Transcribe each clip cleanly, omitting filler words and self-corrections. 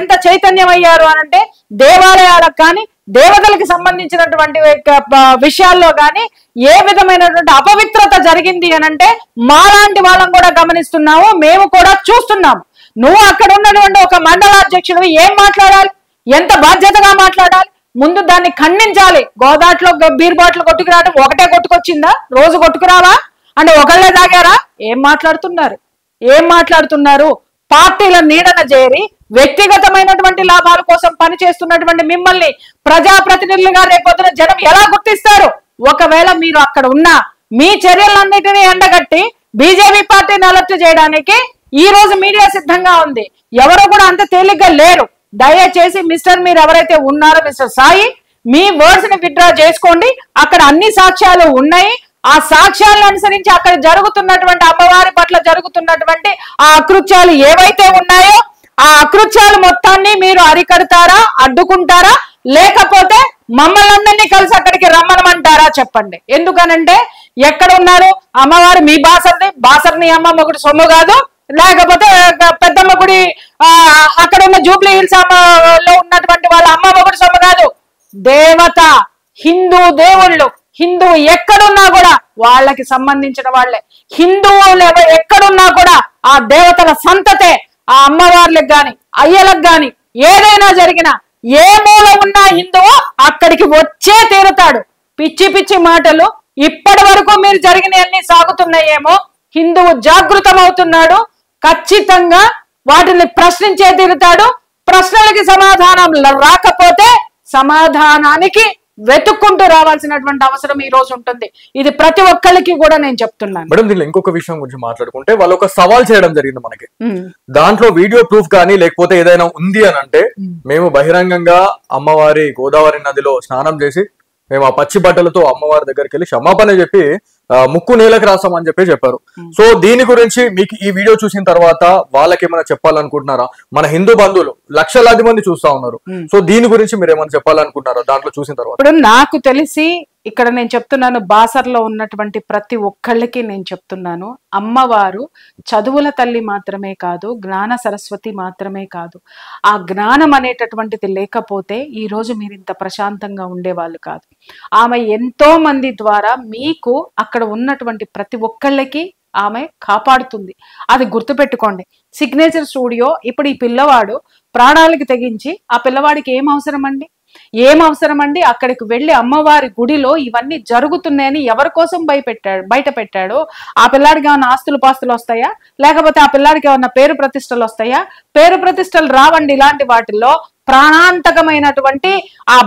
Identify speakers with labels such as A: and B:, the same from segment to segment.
A: ఎంత చైతన్యం అయ్యారు అనంటే దేవాలయాలకు కానీ దేవతలకు సంబంధించినటువంటి విషయాల్లో కానీ ఏ విధమైనటువంటి అపవిత్రత జరిగింది అనంటే మాలాంటి వాళ్ళం కూడా గమనిస్తున్నాము, మేము కూడా చూస్తున్నాము. నువ్వు అక్కడ ఉన్నటువంటి ఒక మండలాధ్యక్షుడు ఏం మాట్లాడాలి, ఎంత బాధ్యతగా మాట్లాడాలి, ముందు దాన్ని ఖండించాలి. గోదాట్లో బీర్ బాటిల్ కొట్టుకురావడం ఒకటే కొట్టుకొచ్చిందా, రోజు కొట్టుకురావా అంటే ఒకళ్ళే తాగారా? ఏం మాట్లాడుతున్నారు? పార్టీల నీడన చేరి వ్యక్తిగతమైనటువంటి లాభాల కోసం పనిచేస్తున్నటువంటి మిమ్మల్ని ప్రజాప్రతినిధులుగా రేపొద్దున జనం ఎలా గుర్తిస్తారు? ఒకవేళ మీరు అక్కడ ఉన్నా మీ చర్యలన్నిటినీ ఎండగట్టి బీజేపీ పార్టీని అలర్ట్ చేయడానికి ఈ రోజు మీడియా సిద్ధంగా ఉంది. ఎవరు కూడా అంత తేలిగ్గా లేరు. దయచేసి మీరు ఎవరైతే ఉన్నారో మిస్టర్ సాయి, మీ వర్డ్స్ ని విత్డ్రా చేసుకోండి. అక్కడ అన్ని సాక్ష్యాలు ఉన్నాయి. ఆ సాక్ష్యాలను అనుసరించి అక్కడ జరుగుతున్నటువంటి అమ్మవారి పట్ల జరుగుతున్నటువంటి ఆ అకృత్యాలు ఏవైతే ఉన్నాయో ఆ అకృత్యాలు మొత్తాన్ని మీరు అరికడతారా, అడ్డుకుంటారా, లేకపోతే మమ్మల్ని అందరినీ కలిసి అక్కడికి రమ్మనమంటారా చెప్పండి. ఎందుకనంటే ఎక్కడ ఉన్నారు అమ్మవారు? మీ బాసర్ని అమ్మ మొగుడు సొమ్ము కాదు, లేకపోతే పెద్దమ్మ గుడి అక్కడ ఉన్న జూబ్లీ హిల్స్ లో ఉన్నటువంటి వాళ్ళ అమ్మ మొగుడు సొమ్ము కాదు. దేవత, హిందూ దేవుళ్ళు, హిందువు ఎక్కడున్నా కూడా వాళ్ళకి సంబంధించిన వాళ్ళే. హిందువులు ఎక్కడున్నా కూడా ఆ దేవతల సంతతే. ఆ అమ్మవార్లకు గాని అయ్యలకు గాని ఏదైనా జరిగినా ఏ మూల ఉన్నా హిందువు అక్కడికి వచ్చే తీరుతాడు. పిచ్చి పిచ్చి మాటలు ఇప్పటి వరకు మీరు జరిగినవన్నీ సాగుతున్నాయేమో. హిందువు జాగృతమవుతున్నాడు, ఖచ్చితంగా వాటిని ప్రశ్నించే తీరుతాడు. ప్రశ్నలకి సమాధానం రాకపోతే సమాధానానికి వెతుక్కుంటూ రావాల్సినటువంటి అవసరం ఈ రోజు ఉంటుంది. ఇది ప్రతి ఒక్కరికి కూడా నేను చెప్తున్నాను.
B: మేడం, దీనిలో ఇంకొక విషయం గురించి మాట్లాడుకుంటే వాళ్ళు ఒక సవాల్ చేయడం జరిగింది మనకి. దాంట్లో వీడియో ప్రూఫ్ కానీ లేకపోతే ఏదైనా ఉంది అని అంటే మేము బహిరంగంగా అమ్మవారి గోదావరి నదిలో స్నానం చేసి మేము ఆ పచ్చి బట్టలతో అమ్మవారి దగ్గరికి వెళ్ళి క్షమాపణ చెప్పి ముక్కు నేలకు రాస్తామని చెప్పారు. సో దీని గురించి మీకు ఈ వీడియో చూసిన తర్వాత వాళ్ళకి ఏమైనా చెప్పాలనుకుంటున్నారా? మన హిందూ బంధువులు లక్షలాది మంది చూస్తా ఉన్నారు. సో దీని గురించి మీరు ఏమైనా చెప్పాలనుకుంటున్నారా దాంట్లో చూసిన తర్వాత?
A: ఇప్పుడు నాకు తెలిసి ఇక్కడ నేను చెప్తున్నాను, బాసర్లో ఉన్నటువంటి ప్రతి ఒక్కళ్ళకి నేను చెప్తున్నాను, అమ్మవారు చదువుల తల్లి మాత్రమే కాదు, జ్ఞాన సరస్వతి మాత్రమే కాదు. ఆ జ్ఞానం అనేటటువంటిది లేకపోతే ఈ రోజు మీరు ఇంత ప్రశాంతంగా ఉండేవాళ్ళు కాదు. ఆమె ఎంతో మంది ద్వారా మీకు అక్కడ ఉన్నటువంటి ప్రతి ఒక్కళ్ళకి ఆమె కాపాడుతుంది. అది గుర్తుపెట్టుకోండి. సిగ్నేచర్ స్టూడియో ఇప్పుడు ఈ పిల్లవాడు ప్రాణాలకి తెగించి ఆ పిల్లవాడికి ఏం అవసరం అండి అక్కడికి వెళ్ళి అమ్మవారి గుడిలో ఇవన్నీ జరుగుతున్నాయని ఎవరి కోసం బయట పెట్టాడో ఆ పిల్లాడికి ఏమన్నా ఆస్తులు పాస్తులు వస్తాయా, లేకపోతే ఆ పిల్లాడికి ఏమన్నా పేరు ప్రతిష్టలు వస్తాయా? పేరు ప్రతిష్టలు రావండి. ఇలాంటి వాటిల్లో ప్రాణాంతకమైనటువంటి ఆ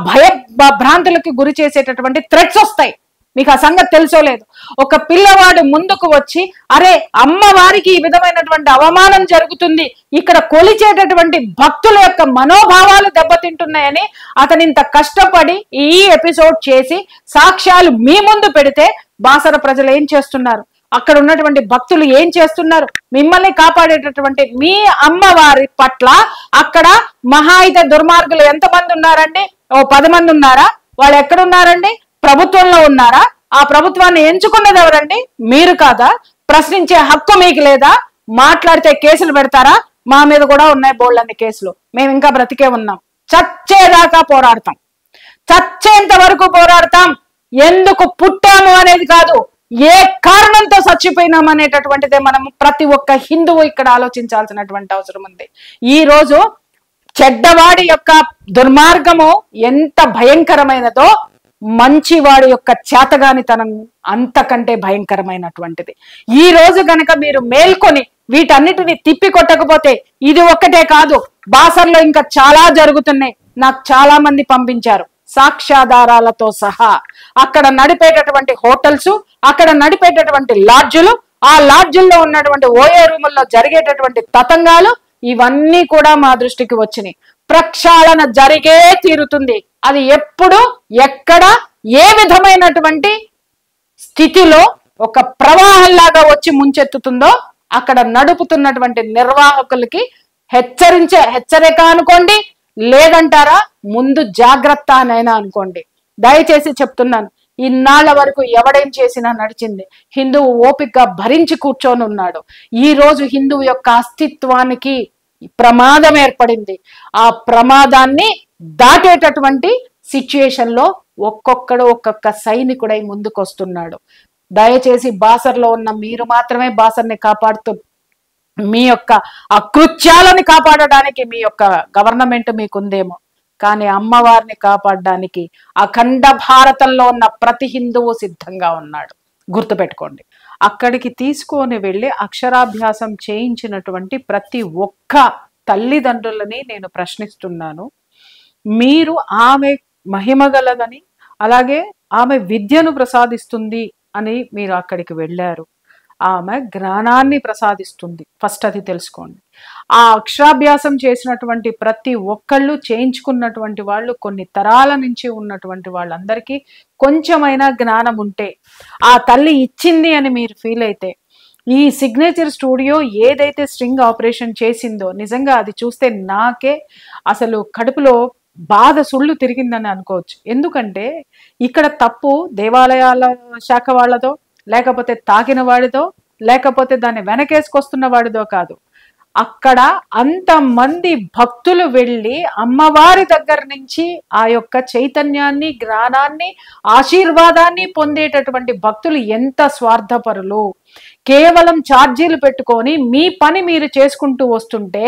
A: భ్రాంతులకి గురి చేసేటటువంటి థ్రెట్స్ వస్తాయి. మీకు ఆ సంగతి తెలుసో లేదు. ఒక పిల్లవాడు ముందుకు వచ్చి అరే అమ్మవారికి ఈ విధమైనటువంటి అవమానం జరుగుతుంది, ఇక్కడ కొలిచేటటువంటి భక్తుల యొక్క మనోభావాలు దెబ్బతింటున్నాయని అతను ఇంత కష్టపడి ఈ ఎపిసోడ్ చేసి సాక్ష్యాలు మీ ముందు పెడితే బాసర ప్రజలు ఏం చేస్తున్నారు, అక్కడ ఉన్నటువంటి భక్తులు ఏం చేస్తున్నారు? మిమ్మల్ని కాపాడేటటువంటి మీ అమ్మవారి పట్ల అక్కడ మహా అయితే దుర్మార్గులు ఎంతమంది ఉన్నారండి? 10 మంది ఉన్నారా? వాళ్ళు ఎక్కడున్నారండి? ప్రభుత్వంలో ఉన్నారా? ఆ ప్రభుత్వాన్ని ఎంచుకున్నది ఎవరండి? మీరు కాదా? ప్రశ్నించే హక్కు మీకు లేదా? మాట్లాడితే కేసులు పెడతారా? మా మీద కూడా ఉన్నాయి బోల్డన్ని కేసులు. మేము ఇంకా బ్రతికే ఉన్నాం. చచ్చేదాకా పోరాడతాం, చచ్చేంత వరకు పోరాడతాం. ఎందుకు పుట్టాము అనేది కాదు, ఏ కారణంతో చచ్చిపోయినాం అనేటటువంటిదే మనం ప్రతి ఒక్క హిందువు ఇక్కడ ఆలోచించాల్సినటువంటి అవసరం ఉంది. ఈ రోజు చెడ్డవాడి యొక్క దుర్మార్గము ఎంత భయంకరమైనదో మంచివాడి యొక్క చేతగానితనం అంతకంటే భయంకరమైనటువంటిది. ఈ రోజు గనక మీరు మేల్కొని వీటన్నిటిని తిప్పి కొట్టకపోతే, ఇది ఒక్కటే కాదు, బాసర్లో ఇంకా చాలా జరుగుతున్నాయి. నాకు చాలా మంది పంపించారు సాక్ష్యాధారాలతో సహా. అక్కడ నడిపేటటువంటి హోటల్స్, అక్కడ నడిపేటటువంటి లాడ్జులు, ఆ లాడ్జుల్లో ఉన్నటువంటి ఓఏ రూముల్లో జరిగేటటువంటి తతంగాలు ఇవన్నీ కూడా మా దృష్టికి వచ్చినాయి. ప్రక్షాళన జరిగే తీరుతుంది. అది ఎప్పుడు, ఎక్కడ, ఏ విధమైనటువంటి స్థితిలో ఒక ప్రవాహంలాగా వచ్చి ముంచెత్తుతుందో అక్కడ నడుపుతున్నటువంటి నిర్వాహకులకి హెచ్చరిక అనుకోండి, లేదంటారా ముందు జాగ్రత్త అనైనా అనుకోండి. దయచేసి చెప్తున్నాను, ఇన్నాళ్ల వరకు ఎవడేం చేసినా నడిచింది. హిందువు ఓపికగా భరించి కూర్చొని ఉన్నాడు. ఈ రోజు హిందువు యొక్క అస్తిత్వానికి ప్రమాదం ఏర్పడింది. ఆ ప్రమాదాన్ని దాటేటటువంటి సిచ్యుయేషన్ లో ఒక్కొక్క సైనికుడై ముందుకొస్తున్నాడు. దయచేసి బాసర్లో ఉన్న మీరు మాత్రమే బాసర్ని కాపాడుతూ మీ యొక్క అకృత్యాలని కాపాడడానికి మీ యొక్క గవర్నమెంట్ మీకుందేమో, కానీ అమ్మవారిని కాపాడడానికి అఖండ భారతంలో ఉన్న ప్రతి హిందువు సిద్ధంగా ఉన్నాడు. గుర్తుపెట్టుకోండి. అక్కడికి తీసుకొని వెళ్ళి అక్షరాభ్యాసం చేయించినటువంటి ప్రతి ఒక్క తల్లిదండ్రులని నేను ప్రశ్నిస్తున్నాను. మీరు ఆమె మహిమగలదని, అలాగే ఆమె విద్యను ప్రసాదిస్తుంది అని మీరు అక్కడికి వెళ్ళారు. ఆమె జ్ఞానాన్ని ప్రసాదిస్తుంది, ఫస్ట్ అది తెలుసుకోండి. ఆ అక్షరాభ్యాసం చేసినటువంటి ప్రతి ఒక్కళ్ళు, చేయించుకున్నటువంటి వాళ్ళు, కొన్ని తరాల నుంచి ఉన్నటువంటి వాళ్ళందరికీ కొంచెమైనా జ్ఞానం ఉంటే, ఆ తల్లి ఇచ్చింది అని మీరు ఫీల్ అయితే, ఈ సిగ్నేచర్ స్టూడియో ఏదైతే స్ట్రింగ్ ఆపరేషన్ చేసిందో నిజంగా అది చూస్తే నాకే అసలు కడుపులో బాధ సుళ్ళు తిరిగిందని అనుకోవచ్చు. ఎందుకంటే ఇక్కడ తప్పు దేవాలయాల శాఖ వాళ్ళదో, లేకపోతే తాకిన వాడిదో, లేకపోతే దాన్ని వెనకేసుకొస్తున్న వాడిదో కాదు. అక్కడ అంతమంది భక్తులు వెళ్ళి అమ్మవారి దగ్గర నుంచి ఆ యొక్క చైతన్యాన్ని, జ్ఞానాన్ని, ఆశీర్వాదాన్ని పొందేటటువంటి భక్తులు ఎంత స్వార్థపరులు. కేవలం ఛార్జీలు పెట్టుకొని మీ పని మీరు చేసుకుంటూ వస్తుంటే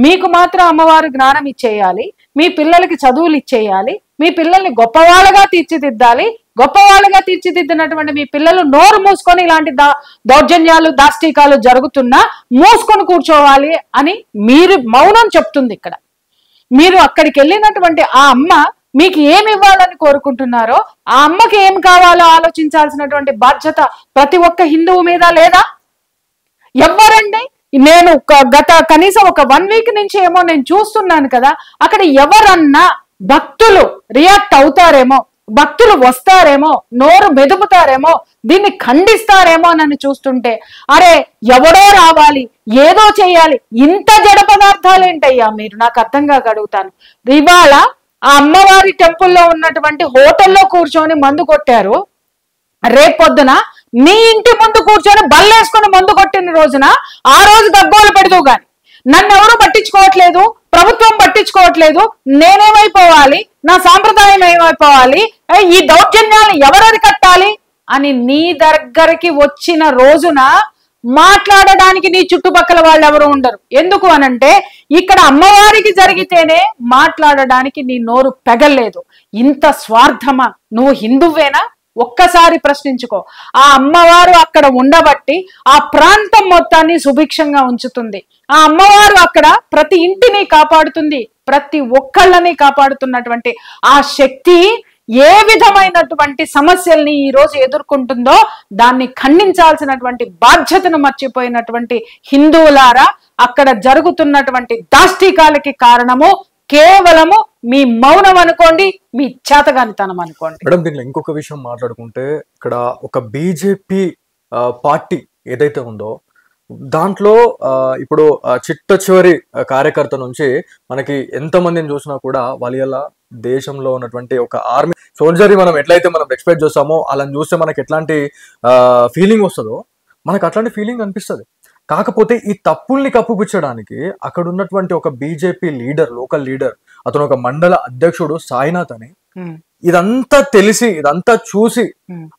A: మీకు మాత్రం అమ్మవారు జ్ఞానం ఇచ్చేయాలి, మీ పిల్లలకి చదువులు ఇచ్చేయాలి, మీ పిల్లల్ని గొప్పవాళ్ళగా తీర్చిదిద్దాలి. గొప్పవాళ్ళగా తీర్చిదిద్దినటువంటి మీ పిల్లలు నోరు మూసుకొని ఇలాంటి దౌర్జన్యాలు, దాష్టికాలు జరుగుతున్నా మూసుకొని కూర్చోవాలి అని మీరు మౌనం చెప్తుంది. ఇక్కడ మీరు అక్కడికి వెళ్ళినటువంటి ఆ అమ్మ మీకు ఏమి ఇవ్వాలని కోరుకుంటున్నారో, ఆ అమ్మకి ఏం కావాలో ఆలోచించాల్సినటువంటి బాధ్యత ప్రతి ఒక్క హిందువు మీద లేదా? ఎవరండి? నేను గత కనీసం ఒక 1 వీక్ నుంచి ఏమో నేను చూస్తున్నాను కదా, అక్కడ ఎవరన్నా భక్తులు రియాక్ట్ అవుతారేమో, భక్తులు వస్తారేమో, నోరు మెదుపుతారేమో, దీన్ని ఖండిస్తారేమో అని చూస్తుంటే, అరే ఎవడో రావాలి, ఏదో చేయాలి, ఇంత జడ పదార్థాలేంటయ్యా మీరు? నాకు అర్థంగా అడుగుతాను. ఇవాళ ఆ అమ్మవారి టెంపుల్లో ఉన్నటువంటి హోటల్లో కూర్చొని మందు కొట్టారు, రేపొద్దున మీ ఇంటి ముందు కూర్చొని బల్లేసుకుని మందు కొట్టిన రోజున ఆ రోజు గగ్గోలు పెడదు గాని నన్ను ఎవరు పట్టించుకోవట్లేదు, ప్రభుత్వం పట్టించుకోవట్లేదు, నేనేమైపోవాలి, నా సాంప్రదాయం ఏమైపోవాలి, ఈ దౌర్జన్యాలను ఎవరది కట్టాలి అని నీ దగ్గరికి వచ్చిన రోజున మాట్లాడడానికి నీ చుట్టుపక్కల వాళ్ళు ఎవరు ఉండరు. ఎందుకు అనంటే ఇక్కడ అమ్మవారికి జరిగితేనే మాట్లాడడానికి నీ నోరు పెగల్లేదు. ఇంత స్వార్థమా? నువ్వు హిందువేనా? ఒక్కసారి ప్రశ్నించుకో. ఆ అమ్మవారు అక్కడ ఉండబట్టి ఆ ప్రాంతం మొత్తాన్ని సుభిక్షంగా ఉంచుతుంది. ఆ అమ్మవారు అక్కడ ప్రతి ఇంటిని కాపాడుతుంది, ప్రతి ఒక్కళ్ళని కాపాడుతున్నటువంటి ఆ శక్తి ఏ విధమైనటువంటి సమస్యల్ని ఈ రోజు ఎదుర్కొంటుందో దాన్ని ఖండించాల్సినటువంటి బాధ్యతను మర్చిపోయినటువంటి హిందువులారా, అక్కడ జరుగుతున్నటువంటి దాష్టికాలకి కారణము కేవలము మీ మౌనం అనుకోండి, మీ చేతగానితనం అనుకోండి.
B: మేడం, దీనిలో ఇంకొక విషయం మాట్లాడుకుంటే, ఇక్కడ ఒక బీజేపీ పార్టీ ఏదైతే ఉందో దాంట్లో ఇప్పుడు చిట్ట చివరి కార్యకర్త నుంచి మనకి ఎంతమందిని చూసినా కూడా వాళ్ళ దేశంలో ఉన్నటువంటి ఒక ఆర్మీ సోల్జర్ మనం ఎట్లయితే మనం ఎక్స్పెక్ట్ చేస్తామో అలా చూస్తే మనకి ఎట్లాంటి ఫీలింగ్ వస్తుందో మనకు అట్లాంటి ఫీలింగ్ అనిపిస్తుంది. కాకపోతే ఈ తప్పుల్ని కప్పుపుచ్చడానికి అక్కడ ఉన్నటువంటి ఒక బీజేపీ లీడర్, లోకల్ లీడర్, అతను ఒక మండల అధ్యక్షుడు సాయినాథ్ అని, ఇదంతా తెలిసి ఇదంతా చూసి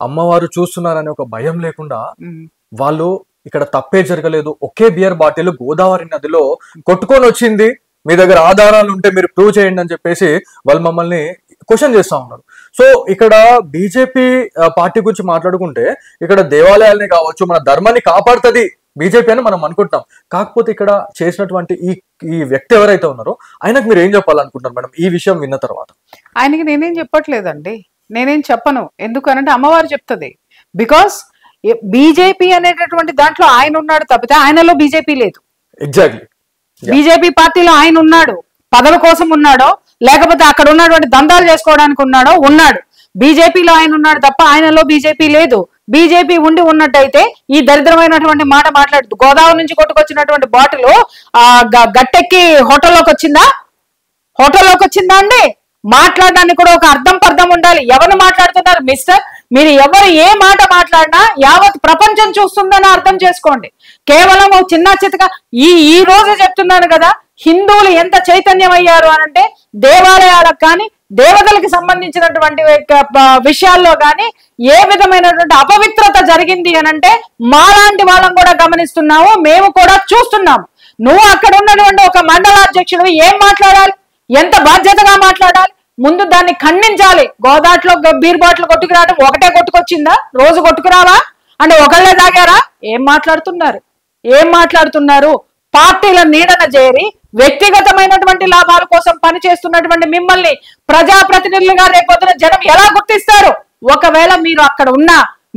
B: అమ్మవారు చూస్తున్నారనే ఒక భయం లేకుండా వాళ్ళు ఇక్కడ తప్పే జరగలేదు, ఒకే బియర్ బాటిల్ గోదావరి నదిలో కొట్టుకొని వచ్చింది, మీ దగ్గర ఆధారాలు ఉంటే మీరు ప్రూవ్ చేయండి అని చెప్పేసి వాళ్ళు మమ్మల్ని క్వశ్చన్ చేస్తా ఉన్నారు. సో ఇక్కడ బీజేపీ పార్టీ గురించి మాట్లాడుకుంటే ఇక్కడ దేవాలయాల్ని కావచ్చు, మన ధర్మాన్ని కాపాడుతుంది బీజేపీ అని మనం అనుకుంటాం. కాకపోతే ఇక్కడ చేసినటువంటి ఈ వ్యక్తి ఎవరైతే ఉన్నారో ఆయనకు మీరు ఏం చెప్పాలనుకుంటున్నారు మేడం ఈ విషయం విన్న తర్వాత?
A: ఆయనకి నేనేం చెప్పట్లేదండి, నేనేం చెప్పను. ఎందుకనంటే అమ్మవారు చెప్తుంది. బికాస్ బీజేపీ అనేటటువంటి దాంట్లో ఆయన ఉన్నాడు తప్పితే ఆయనలో బీజేపీ లేదు.
B: ఎగ్జాక్ట్లీ.
A: బీజేపీ పార్టీలో ఆయన ఉన్నాడు, పదవి కోసం ఉన్నాడో లేకపోతే అక్కడ ఉన్నటువంటి దందాలు చేసుకోవడానికి ఉన్నాడు. బీజేపీలో ఆయన ఉన్నాడు తప్ప ఆయనలో బీజేపీ లేదు. బీజేపీ ఉండి ఉన్నట్టయితే ఈ దరిద్రమైనటువంటి మాట మాట్లాడుతూ గోదావరి నుంచి కొట్టుకొచ్చినటువంటి బాటిల్ గట్టెక్కి హోటల్లోకి వచ్చిందా అండి? మాట్లాడడానికి కూడా ఒక అర్థం పర్థం ఉండాలి. ఎవరు మాట్లాడుతున్నారు మిస్టర్? మీరు ఎవరు ఏ మాట మాట్లాడినా యావత్ ప్రపంచం చూస్తుందని అర్థం చేసుకోండి. కేవలం చిన్న చితక ఈ రోజు చెప్తున్నాను కదా, హిందువులు ఎంత చైతన్యం అయ్యారు అనంటే దేవాలయాలకు కానీ దేవతలకు సంబంధించినటువంటి విషయాల్లో కానీ ఏ విధమైనటువంటి అపవిత్రత జరిగింది అనంటే మాలాంటి వాళ్ళం కూడా గమనిస్తున్నాము, మేము కూడా చూస్తున్నాము. నువ్వు అక్కడ ఉన్నటువంటి ఒక మండలాధ్యక్షుడు ఏం మాట్లాడాలి, ఎంత బాధ్యతగా మాట్లాడాలి, ముందు దాన్ని ఖండించాలి. గోదాట్లో బీర్ బాటిల్ కొట్టుకురావడం ఒకటే కొట్టుకొచ్చిందా, రోజు కొట్టుకురావా అంటే ఒకళ్ళే తాగారా? ఏం మాట్లాడుతున్నారు? పార్టీల నీడన చేరి వ్యక్తిగతమైనటువంటి లాభాల కోసం పనిచేస్తున్నటువంటి మిమ్మల్ని ప్రజాప్రతినిధులుగా రేపొద్దున జనం ఎలా గుర్తిస్తారు? ఒకవేళ మీరు అక్కడ ఉన్న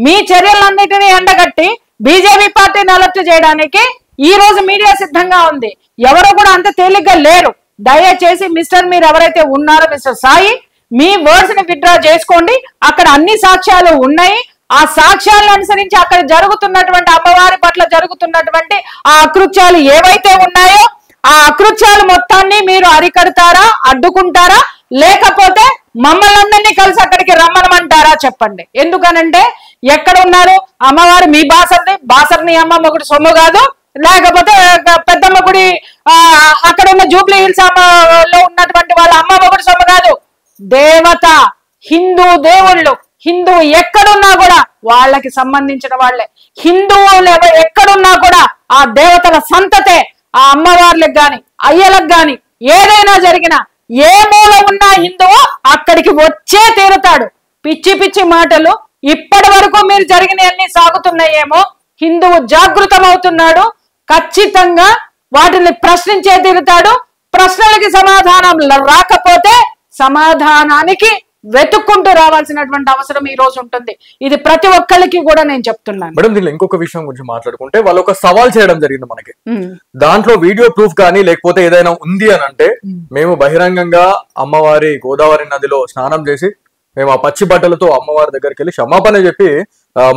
A: మీ చర్యలన్నిటినీ ఎండగట్టి బీజేపీ పార్టీని అలర్ట్ చేయడానికి ఈ రోజు మీడియా సిద్ధంగా ఉంది. ఎవరు కూడా అంత తేలిగ్గా లేరు. దయచేసి మీరు ఎవరైతే ఉన్నారో మిస్టర్ సాయి, మీ వర్డ్స్ ని విత్డ్రా చేసుకోండి. అక్కడ అన్ని సాక్ష్యాలు ఉన్నాయి. ఆ సాక్ష్యాలను అనుసరించి అక్కడ జరుగుతున్నటువంటి అమ్మవారి పట్ల జరుగుతున్నటువంటి ఆ అకృత్యాలు ఏవైతే ఉన్నాయో ఆ అకృత్యాలు మొత్తాన్ని మీరు అరికడతారా, అడ్డుకుంటారా, లేకపోతే మమ్మల్ని అందరినీ కలిసి అక్కడికి రమ్మనమంటారా చెప్పండి. ఎందుకనంటే ఎక్కడ ఉన్నారు అమ్మవారు? మీ బాసర్ని అమ్మ మొగుడు సొమ్ము కాదు, లేకపోతే పెద్దమ్మ గుడి అక్కడ ఉన్న జూబ్లీ హిల్స్ లో ఉన్నటువంటి వాళ్ళ అమ్మ మొగుడు సొమ్ము కాదు. దేవత, హిందూ దేవుళ్ళు, హిందువు ఎక్కడున్నా కూడా వాళ్ళకి సంబంధించిన వాళ్ళే. హిందువులు ఎక్కడున్నా కూడా ఆ దేవతల సంతతే. ఆ అమ్మవార్లకు గాని అయ్యలకు గాని ఏదైనా జరిగినా ఏ మూల ఉన్నా హిందువు అక్కడికి వచ్చే తీరుతాడు. పిచ్చి పిచ్చి మాటలు ఇప్పటి వరకు మీరు జరిగినవన్నీ సాగుతున్నాయేమో. హిందువు జాగృతమవుతున్నాడు, ఖచ్చితంగా వాటిని ప్రశ్నించే తీరుతాడు. ప్రశ్నలకి సమాధానం రాకపోతే సమాధానానికి వెతుక్కుంటూ రావాల్సినటువంటి అవసరం ఈ రోజు ఉంటుంది. ఇది ప్రతి ఒక్కరికి కూడా నేను చెప్తున్నాను.
B: మేడం, దీనిలో ఇంకొక విషయం గురించి మాట్లాడుకుంటే వాళ్ళు ఒక సవాల్ చేయడం జరిగింది మనకి. దాంట్లో వీడియో ప్రూఫ్ కానీ లేకపోతే ఏదైనా ఉంది అని అంటే మేము బహిరంగంగా అమ్మవారి గోదావరి నదిలో స్నానం చేసి మేము ఆ పచ్చి బట్టలతో అమ్మవారి దగ్గరికి వెళ్ళి క్షమాపణ చెప్పి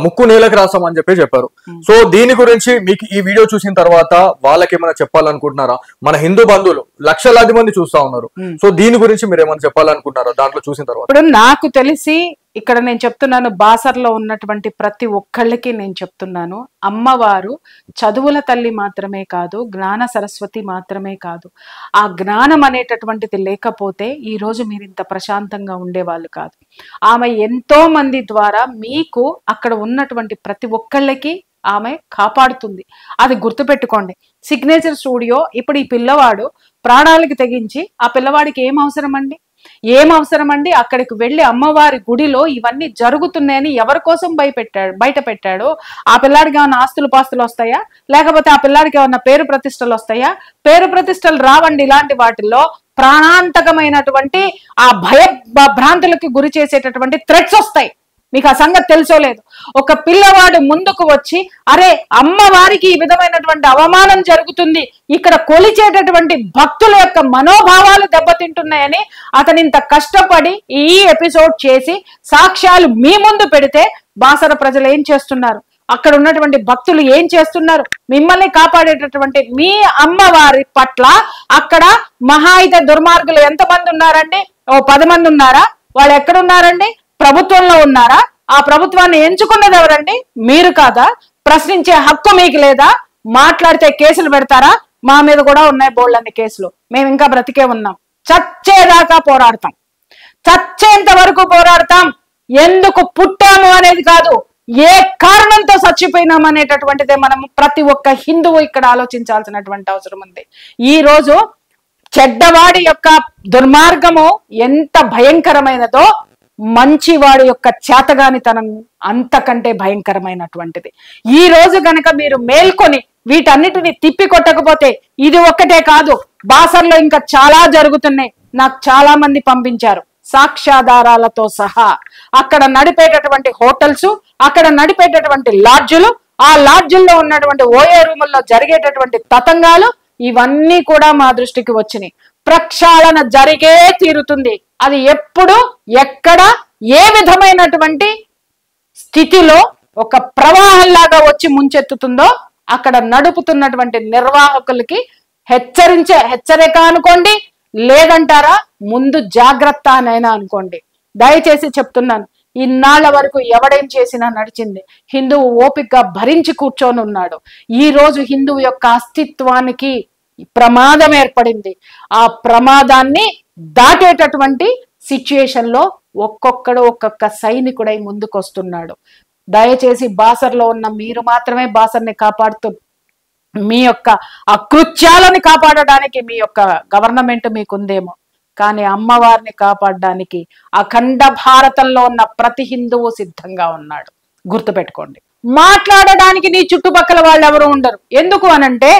B: ముక్కు నేలకు రాసామని చెప్పారు. సో దీని గురించి మీకు ఈ వీడియో చూసిన తర్వాత వాళ్ళకి ఏమైనా చెప్పాలనుకుంటున్నారా? మన హిందూ బంధువులు లక్షలాది మంది చూస్తా ఉన్నారు. సో దీని గురించి మీరు ఏమైనా చెప్పాలనుకుంటున్నారా దాంట్లో చూసిన తర్వాత?
A: ఇప్పుడు నాకు తెలిసి ఇక్కడ నేను చెప్తున్నాను, బాసర్లో ఉన్నటువంటి ప్రతి ఒక్కళ్ళకి నేను చెప్తున్నాను, అమ్మవారు చదువుల తల్లి మాత్రమే కాదు, జ్ఞాన సరస్వతి మాత్రమే కాదు. ఆ జ్ఞానం అనేటటువంటిది లేకపోతే ఈ రోజు మీరు ఇంత ప్రశాంతంగా ఉండేవాళ్ళు కాదు. ఆమె ఎంతో మంది ద్వారా మీకు అక్కడ ఉన్నటువంటి ప్రతి ఒక్కళ్ళకి ఆమె కాపాడుతుంది. అది గుర్తుపెట్టుకోండి. సిగ్నేచర్ స్టూడియో ఇప్పుడు ఈ పిల్లవాడు ప్రాణాలకి తెగించి, ఆ పిల్లవాడికి ఏం అవసరం అండి అక్కడికి వెళ్ళి అమ్మవారి గుడిలో ఇవన్నీ జరుగుతున్నాయని ఎవరి కోసం బయట పెట్టాడు? ఆ పిల్లాడికి ఏమన్నా ఆస్తులు పాస్తులు వస్తాయా? లేకపోతే ఆ పిల్లాడికి ఏమన్నా పేరు ప్రతిష్టలు వస్తాయా? పేరు ప్రతిష్టలు రావండి. ఇలాంటి వాటిల్లో ప్రాణాంతకమైనటువంటి ఆ భ్రాంతులకి గురి చేసేటటువంటి థ్రెట్స్ వస్తాయి. మీకు ఆ సంగతి తెలుసో లేదు. ఒక పిల్లవాడు ముందుకు వచ్చి అరే అమ్మవారికి ఈ విధమైనటువంటి అవమానం జరుగుతుంది, ఇక్కడ కొలిచేటటువంటి భక్తుల యొక్క మనోభావాలు దెబ్బతింటున్నాయని అతను ఇంత కష్టపడి ఈ ఎపిసోడ్ చేసి సాక్ష్యాలు మీ ముందు పెడితే బాసర ప్రజలు ఏం చేస్తున్నారు, అక్కడ ఉన్నటువంటి భక్తులు ఏం చేస్తున్నారు? మిమ్మల్ని కాపాడేటటువంటి మీ అమ్మవారి పట్ల అక్కడ మహా అయితే దుర్మార్గులు ఎంతమంది ఉన్నారండి? 10 మంది ఉన్నారా? వాళ్ళు ఎక్కడున్నారండి? ప్రభుత్వంలో ఉన్నారా? ఆ ప్రభుత్వాన్ని ఎంచుకున్నది ఎవరండి? మీరు కాదా? ప్రశ్నించే హక్కు మీకు లేదా? మాట్లాడితే కేసులు పెడతారా? మా మీద కూడా ఉన్నాయి బోళ్ళన్ని కేసులు. మేము ఇంకా బ్రతికే ఉన్నాం. చచ్చేదాకా పోరాడతాం, చచ్చేంత వరకు పోరాడతాం. ఎందుకు పుట్టాము అనేది కాదు, ఏ కారణంతో చచ్చిపోయినాం అనేటటువంటిదే మనం ప్రతి ఒక్క హిందువు ఇక్కడ ఆలోచించాల్సినటువంటి అవసరం ఉంది. ఈ రోజు చెడ్డవాడి యొక్క దుర్మార్గము ఎంత భయంకరమైనదో మంచివాడి యొక్క చేతగానితనం అంతకంటే భయంకరమైనటువంటిది. ఈ రోజు గనక మీరు మేల్కొని వీటన్నిటిని తిప్పి కొట్టకపోతే, ఇది ఒక్కటే కాదు, బాసర్లో ఇంకా చాలా జరుగుతున్నాయి. నాకు చాలా మంది పంపించారు సాక్ష్యాధారాలతో సహా. అక్కడ నడిపేటటువంటి హోటల్స్, అక్కడ నడిపేటటువంటి లాడ్జులు, ఆ లాడ్జుల్లో ఉన్నటువంటి ఓయో రూముల్లో జరిగేటటువంటి తతంగాలు, ఇవన్నీ కూడా మా దృష్టికి వచ్చినాయి. ప్రక్షాళన జరిగే తీరుతుంది. అది ఎప్పుడు, ఎక్కడ, ఏ విధమైనటువంటి స్థితిలో ఒక ప్రవాహంలాగా వచ్చి ముంచెత్తుతుందో అక్కడ నడుపుతున్నటువంటి నిర్వాహకులకి హెచ్చరిక అనుకోండి, లేదంటారా ముందు జాగ్రత్త అనైనా అనుకోండి. దయచేసి చెప్తున్నాను, ఇన్నాళ్ల వరకు ఎవడేం చేసినా నడిచింది. హిందువు ఓపికగా భరించి కూర్చొని ఉన్నాడు. ఈ రోజు హిందువు యొక్క అస్తిత్వానికి ప్రమాదం ఏర్పడింది. ఆ ప్రమాదాన్ని దాటేటటువంటి సిచ్యుయేషన్ లో ఒక్కొక్క సైనికుడై ముందుకొస్తున్నాడు. దయచేసి బాసర్లో ఉన్న మీరు మాత్రమే బాసర్ని కాపాడుతూ మీ యొక్క అకృత్యాలని కాపాడడానికి మీ యొక్క గవర్నమెంట్ మీకుందేమో, కానీ అమ్మవారిని కాపాడడానికి అఖండ భారతంలో ఉన్న ప్రతి హిందువు సిద్ధంగా ఉన్నాడు. గుర్తుపెట్టుకోండి. మాట్లాడడానికి నీ చుట్టుపక్కల వాళ్ళు ఎవరు ఉండరు. ఎందుకు అనంటే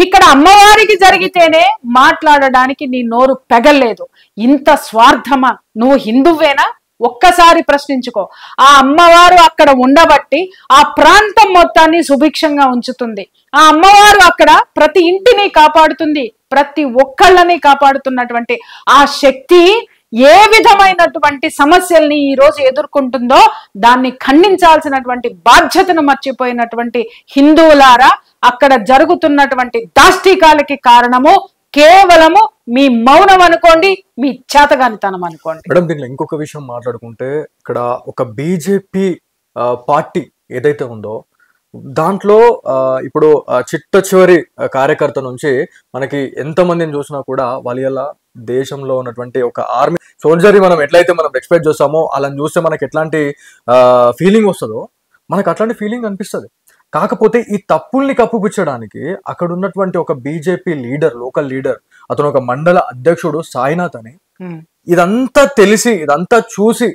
A: ఇక్కడ అమ్మవారికి జరిగితేనే మాట్లాడడానికి నీ నోరు పెగల్లేదు. ఇంత స్వార్థమా? నువ్వు హిందువేనా? ఒక్కసారి ప్రశ్నించుకో. ఆ అమ్మవారు అక్కడ ఉండబట్టి ఆ ప్రాంతం మొత్తాన్ని సుభిక్షంగా ఉంచుతుంది. ఆ అమ్మవారు అక్కడ ప్రతి ఇంటిని కాపాడుతుంది, ప్రతి ఒక్కళ్ళని కాపాడుతున్నటువంటి ఆ శక్తి ఏ విధమైనటువంటి సమస్యల్ని ఈ రోజు ఎదుర్కొంటుందో దాన్ని ఖండించాల్సినటువంటి బాధ్యతను మర్చిపోయినటువంటి హిందువులారా, అక్కడ జరుగుతున్నటువంటి దాష్టికాలకి కారణము కేవలము మీ మౌనం అనుకోండి, మీ చేతగానితనం అనుకోండి.
B: మేడం, దీనిలో ఇంకొక విషయం మాట్లాడుకుంటే, ఇక్కడ ఒక బీజేపీ పార్టీ ఏదైతే ఉందో దాంట్లో ఇప్పుడు చిట్ట చివరి కార్యకర్త నుంచి మనకి ఎంతమందిని చూసినా కూడా వాళ్ళ దేశంలో ఉన్నటువంటి ఒక ఆర్మీ సోల్జర్ మనం ఎట్లయితే మనం ఎక్స్పెక్ట్ చేస్తామో అలా చూస్తే మనకి ఎట్లాంటి ఫీలింగ్ వస్తుందో మనకు అట్లాంటి ఫీలింగ్ అనిపిస్తుంది. కాకపోతే ఈ తప్పుల్ని కప్పుపుచ్చడానికి అక్కడ ఉన్నటువంటి ఒక బీజేపీ లీడర్, లోకల్ లీడర్, అతను ఒక మండల అధ్యక్షుడు సాయినాథ్ అని, ఇదంతా తెలిసి ఇదంతా చూసి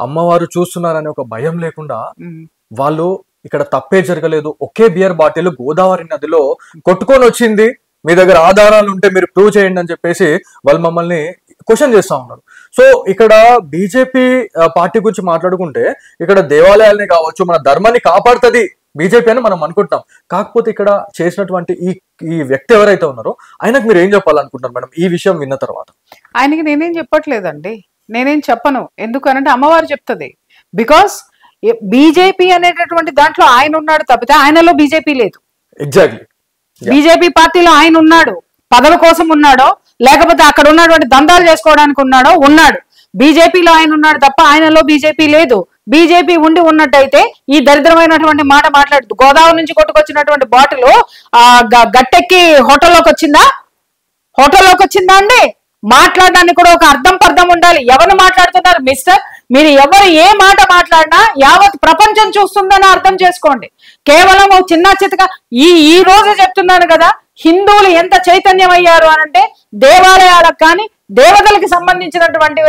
B: అమ్మవారు చూస్తున్నారనే ఒక భయం లేకుండా వాళ్ళు ఇక్కడ తప్పే జరగలేదు, ఒకే బియర్ బాటిల్ గోదావరి నదిలో కొట్టుకొని వచ్చింది, మీ దగ్గర ఆధారాలు ఉంటే మీరు ప్రూవ్ చేయండి అని చెప్పేసి వాళ్ళు మమ్మల్ని క్వశ్చన్ చేస్తా ఉన్నారు. సో ఇక్కడ బీజేపీ పార్టీ గురించి మాట్లాడుకుంటే ఇక్కడ దేవాలయాల్ని కావచ్చు, మన ధర్మాన్ని కాపాడుతుంది బీజేపీ అని మనం అనుకుంటాం. కాకపోతే ఇక్కడ చేసినటువంటి ఈ వ్యక్తి ఎవరైతే ఉన్నారో ఆయనకు మీరు ఏం చెప్పాలనుకుంటున్నారు మేడం ఈ విషయం విన్న తర్వాత?
A: ఆయనకి నేనేం చెప్పట్లేదండి, నేనేం చెప్పను. ఎందుకనంటే అమ్మవారు చెప్తుంది. బికాస్ బీజేపీ అనేటటువంటి దాంట్లో ఆయన ఉన్నాడు తప్పితే ఆయనలో బీజేపీ లేదు.
B: ఎగ్జాక్ట్లీ.
A: బీజేపీ పార్టీలో ఆయన ఉన్నాడు, పదవి కోసం ఉన్నాడో లేకపోతే అక్కడ ఉన్నటువంటి దందాలు చేసుకోవడానికి ఉన్నాడు. బీజేపీలో ఆయన ఉన్నాడు తప్ప ఆయనలో బీజేపీ లేదు. బీజేపీ ఉండి ఉన్నట్టయితే ఈ దరిద్రమైనటువంటి మాట మాట్లాడుతూ గోదావరి నుంచి కొట్టుకొచ్చినటువంటి బాటిల్ గట్టెక్కి హోటల్లోకి వచ్చిందా అండి? మాట్లాడడానికి కూడా ఒక అర్థం ఉండాలి. ఎవరు మాట్లాడుతున్నారు మిస్టర్? మీరు ఎవరు ఏ మాట మాట్లాడినా యావత్ ప్రపంచం చూస్తుందని అర్థం చేసుకోండి. కేవలం చిన్న చితగా ఈ రోజు చెప్తున్నాను కదా, హిందువులు ఎంత చైతన్యం అయ్యారు అనంటే దేవాలయాలకు కానీ దేవతలకు సంబంధించినటువంటి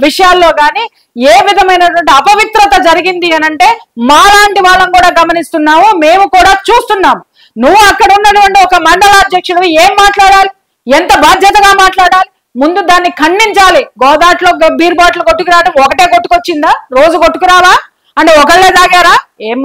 A: విషయాల్లో కానీ ఏ విధమైనటువంటి అపవిత్రత జరిగింది అనంటే మాలాంటి వాళ్ళం కూడా గమనిస్తున్నాము, మేము కూడా చూస్తున్నాము. నువ్వు అక్కడ ఉన్నటువంటి ఒక మండలాధ్యక్షుడు ఏం మాట్లాడాలి? ఎంత బాధ్యతగా మాట్లాడాలి? ముందు దాన్ని ఖండించాలి. గోదాట్లో బీర్ బాటిల్ కొట్టుకురావడం ఒకటే కొట్టుకొచ్చిందా? రోజు కొట్టుకురావా అంటే ఒకళ్ళే తాగారా? ఏం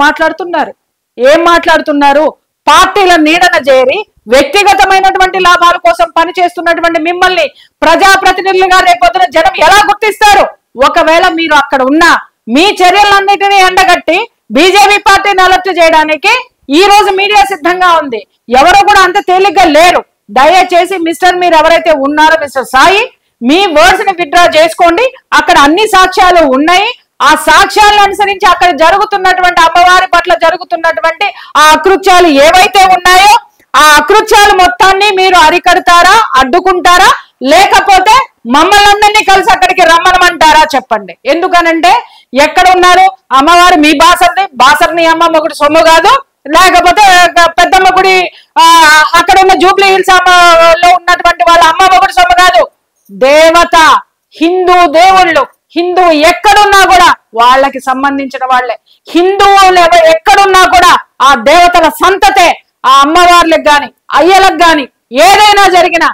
A: మాట్లాడుతున్నారు? పార్టీల నీడన చేరి వ్యక్తిగతమైనటువంటి లాభాల కోసం పనిచేస్తున్నటువంటి మిమ్మల్ని ప్రజాప్రతినిధులుగా రేపొద్దున జనం ఎలా గుర్తిస్తారు? ఒకవేళ మీరు అక్కడ ఉన్నా మీ చర్యలన్నిటినీ ఎండగట్టి బీజేపీ పార్టీని అలర్ట్ చేయడానికి ఈ రోజు మీడియా సిద్ధంగా ఉంది. ఎవరు కూడా అంత తేలిగ్గా లేరు. దయచేసి మిస్టర్ మీరు ఎవరైతే ఉన్నారో మిస్టర్ సాయి, మీ వర్డ్స్ ని విత్డ్రా చేసుకోండి. అక్కడ అన్ని సాక్ష్యాలు ఉన్నాయి. ఆ సాక్ష్యాలను అనుసరించి అక్కడ జరుగుతున్నటువంటి అమ్మవారి పట్ల జరుగుతున్నటువంటి ఆ అకృత్యాలు ఏవైతే ఉన్నాయో ఆ అకృత్యాలు మొత్తాన్ని మీరు అరికడతారా, అడ్డుకుంటారా, లేకపోతే మమ్మల్ని అందరినీ కలిసి అక్కడికి రమ్మనమంటారా? చెప్పండి. ఎందుకనంటే ఎక్కడ ఉన్నారు అమ్మవారు? మీ బాసర్ని అమ్మ మొగుడు సొమ్ము కాదు, లేకపోతే పెద్దమ్మ గుడి అక్కడ ఉన్న జూబ్లీ హిల్స్ లో ఉన్నటువంటి వాళ్ళ అమ్మ మొగుడు సొమ్ము కాదు. దేవత, హిందూ దేవుళ్ళు, హిందువు ఎక్కడున్నా కూడా వాళ్ళకి సంబంధించిన వాళ్ళే. హిందువులు ఎక్కడున్నా కూడా ఆ దేవతల సంతతే. ఆ అమ్మవార్లకు గాని అయ్యలకు గాని ఏదైనా జరిగినా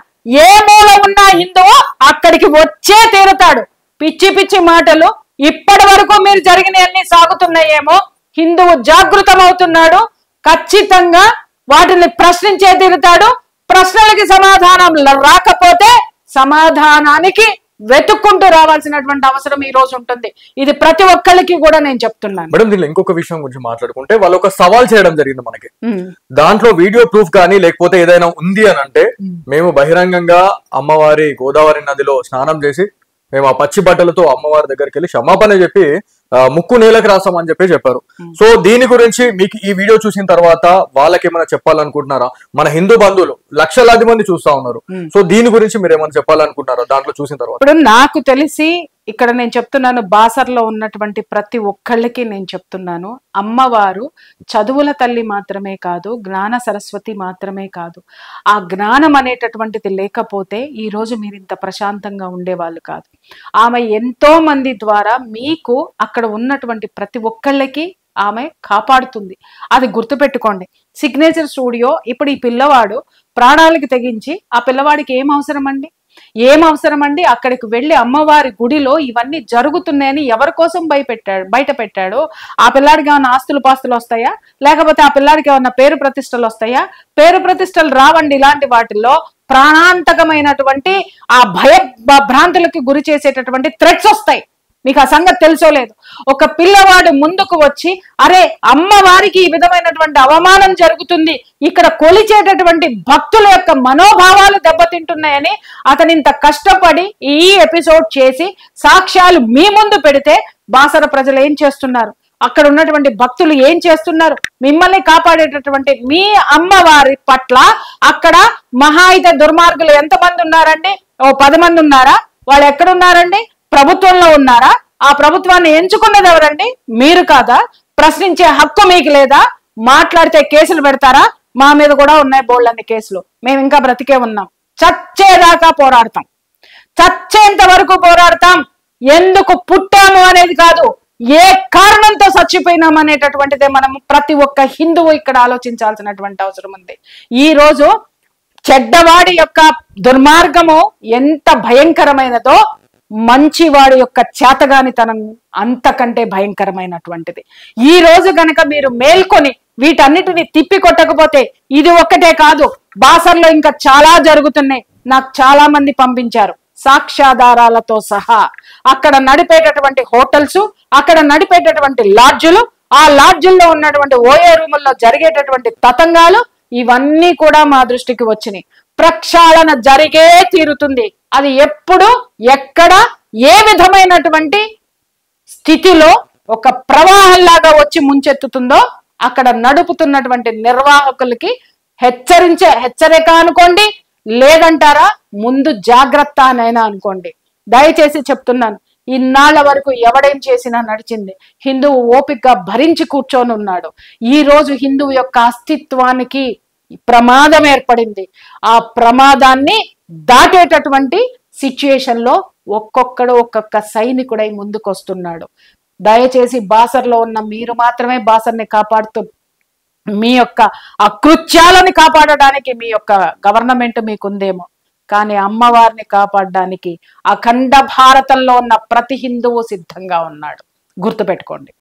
A: ఏ మూల ఉన్నా హిందువు అక్కడికి వచ్చే తీరుతాడు. పిచ్చి మాటలు ఇప్పటి వరకు మీరు జరిగినవన్నీ సాగుతున్నాయేమో, హిందువు జాగృతమవుతున్నాడు. ఖచ్చితంగా వాటిని ప్రశ్నించే తీరుతాడు. ప్రశ్నలకి సమాధానం రాకపోతే సమాధానానికి వెతుక్కుంటూ రావాల్సినటువంటి అవసరం ఈ రోజు ఉంటుంది. ఇది ప్రతి ఒక్కరికి కూడా నేను చెప్తున్నాను.
B: మేడం, దీనిలో ఇంకొక విషయం గురించి మాట్లాడుకుంటే వాళ్ళు ఒక సవాల్ చేయడం జరిగింది మనకి. దాంట్లో వీడియో ప్రూఫ్ కానీ లేకపోతే ఏదైనా ఉంది అని అంటే మేము బహిరంగంగా అమ్మవారి గోదావరి నదిలో స్నానం చేసి మేము ఆ పచ్చి బట్టలతో అమ్మవారి దగ్గరికి వెళ్ళి క్షమాపణ చెప్పి ముక్కు నేలకు రాస్తాం అని చెప్పారు. సో దీని గురించి మీకు ఈ వీడియో చూసిన తర్వాత వాళ్ళకి ఏమైనా చెప్పాలనుకుంటున్నారా? మన హిందూ బంధువులు లక్షలాది మంది చూస్తా ఉన్నారు. సో దీని గురించి మీరు ఏమైనా చెప్పాలనుకుంటున్నారా దాంట్లో చూసిన తర్వాత?
A: ఇప్పుడు నాకు తెలిసి ఇక్కడ నేను చెప్తున్నాను, బాసర్లో ఉన్నటువంటి ప్రతి ఒక్కళ్ళకి నేను చెప్తున్నాను, అమ్మవారు చదువుల తల్లి మాత్రమే కాదు, జ్ఞాన సరస్వతి మాత్రమే కాదు. ఆ జ్ఞానం అనేటటువంటిది లేకపోతే ఈ రోజు మీరు ఇంత ప్రశాంతంగా ఉండేవాళ్ళు కాదు. ఆమె ఎంతో మంది ద్వారా మీకు అక్కడ ఉన్నటువంటి ప్రతి ఒక్కళ్ళకి ఆమె కాపాడుతుంది. అది గుర్తుపెట్టుకోండి. సిగ్నేచర్ స్టూడియో ఇప్పుడు ఈ పిల్లవాడు ప్రాణాలకి తెగించి, ఆ పిల్లవాడికి ఏం అవసరం అండి అక్కడికి వెళ్ళి అమ్మవారి గుడిలో ఇవన్నీ జరుగుతున్నాయని ఎవరి కోసం బయట పెట్టాడు? ఆ పిల్లాడికి ఏమన్నా ఆస్తులు పాస్తులు వస్తాయా? లేకపోతే ఆ పిల్లాడికి ఏమన్నా పేరు ప్రతిష్టలు వస్తాయా? పేరు ప్రతిష్టలు రావండి. ఇలాంటి వాటిల్లో ప్రాణాంతకమైనటువంటి ఆ భ్రాంతులకి గురి చేసేటటువంటి థ్రెట్స్ వస్తాయి. మీకు ఆ సంగతి తెలుసో లేదు. ఒక పిల్లవాడు ముందుకు వచ్చి, అరే అమ్మవారికి ఈ విధమైనటువంటి అవమానం జరుగుతుంది, ఇక్కడ కొలిచేటటువంటి భక్తుల యొక్క మనోభావాలు దెబ్బతింటున్నాయని అతను ఇంత కష్టపడి ఈ ఎపిసోడ్ చేసి సాక్ష్యాలు మీ ముందు పెడితే బాసర ప్రజలు ఏం చేస్తున్నారు? అక్కడ ఉన్నటువంటి భక్తులు ఏం చేస్తున్నారు? మిమ్మల్ని కాపాడేటటువంటి మీ అమ్మవారి పట్ల అక్కడ మహాయిత దుర్మార్గులు ఎంతమంది ఉన్నారండి? 10 మంది ఉన్నారా? వాళ్ళు ఎక్కడున్నారండి? ప్రభుత్వంలో ఉన్నారా? ఆ ప్రభుత్వాన్ని ఎంచుకున్నది ఎవరండి? మీరు కాదా? ప్రశ్నించే హక్కు మీకు లేదా? మాట్లాడితే కేసులు పెడతారా? మా మీద కూడా ఉన్నాయి బోల్డన్ని కేసులు. మేము ఇంకా బ్రతికే ఉన్నాం. చచ్చేదాకా పోరాడతాం. చచ్చేంత వరకు పోరాడతాం. ఎందుకు పుట్టాము అనేది కాదు, ఏ కారణంతో చచ్చిపోయినాం అనేటటువంటిదే మనం ప్రతి ఒక్క హిందువు ఇక్కడ ఆలోచించాల్సినటువంటి అవసరం ఉంది. ఈ రోజు చెడ్డవాడి యొక్క దుర్మార్గము ఎంత భయంకరమైనదో మంచివాడి యొక్క చేతగానితనం అంతకంటే భయంకరమైనటువంటిది. ఈ రోజు గనక మీరు మేల్కొని వీటన్నిటిని తిప్పి కొట్టకపోతే, ఇది ఒక్కటే కాదు, బాసర్లో ఇంకా చాలా జరుగుతున్నాయి. నాకు చాలా మంది పంపించారు సాక్ష్యాధారాలతో సహా. అక్కడ నడిపేటటువంటి హోటల్స్, అక్కడ నడిపేటటువంటి లాడ్జులు, ఆ లాడ్జుల్లో ఉన్నటువంటి ఓఏ రూముల్లో జరిగేటటువంటి తతంగాలు, ఇవన్నీ కూడా మా దృష్టికి వచ్చినాయి. ప్రక్షాళన జరిగే తీరుతుంది. అది ఎప్పుడు, ఎక్కడ, ఏ విధమైనటువంటి స్థితిలో ఒక ప్రవాహంలాగా వచ్చి ముంచెత్తుతుందో అక్కడ నడుపుతున్నటువంటి నిర్వాహకులకి హెచ్చరిక అనుకోండి, లేదంటారా ముందు జాగ్రత్త అనైనా అనుకోండి. దయచేసి చెప్తున్నాను, ఇన్నాళ్ల వరకు ఎవడేం చేసినా నడిచింది. హిందువు ఓపికగా భరించి కూర్చొని ఉన్నాడు. ఈ రోజు హిందువు యొక్క అస్తిత్వానికి ప్రమాదం ఏర్పడింది. ఆ ప్రమాదాన్ని దాటేటటువంటి సిచ్యుయేషన్ లో ఒక్కొక్క సైనికుడై ముందుకొస్తున్నాడు. దయచేసి బాసర్లో ఉన్న మీరు మాత్రమే బాసర్ని కాపాడుతూ, మీ యొక్క అకృత్యాలని కాపాడడానికి మీ యొక్క గవర్నమెంట్ మీకుందేమో, కానీ అమ్మవారిని కాపాడడానికి అఖండ భారతంలో ఉన్న ప్రతి హిందువు సిద్ధంగా ఉన్నాడు. గుర్తుపెట్టుకోండి.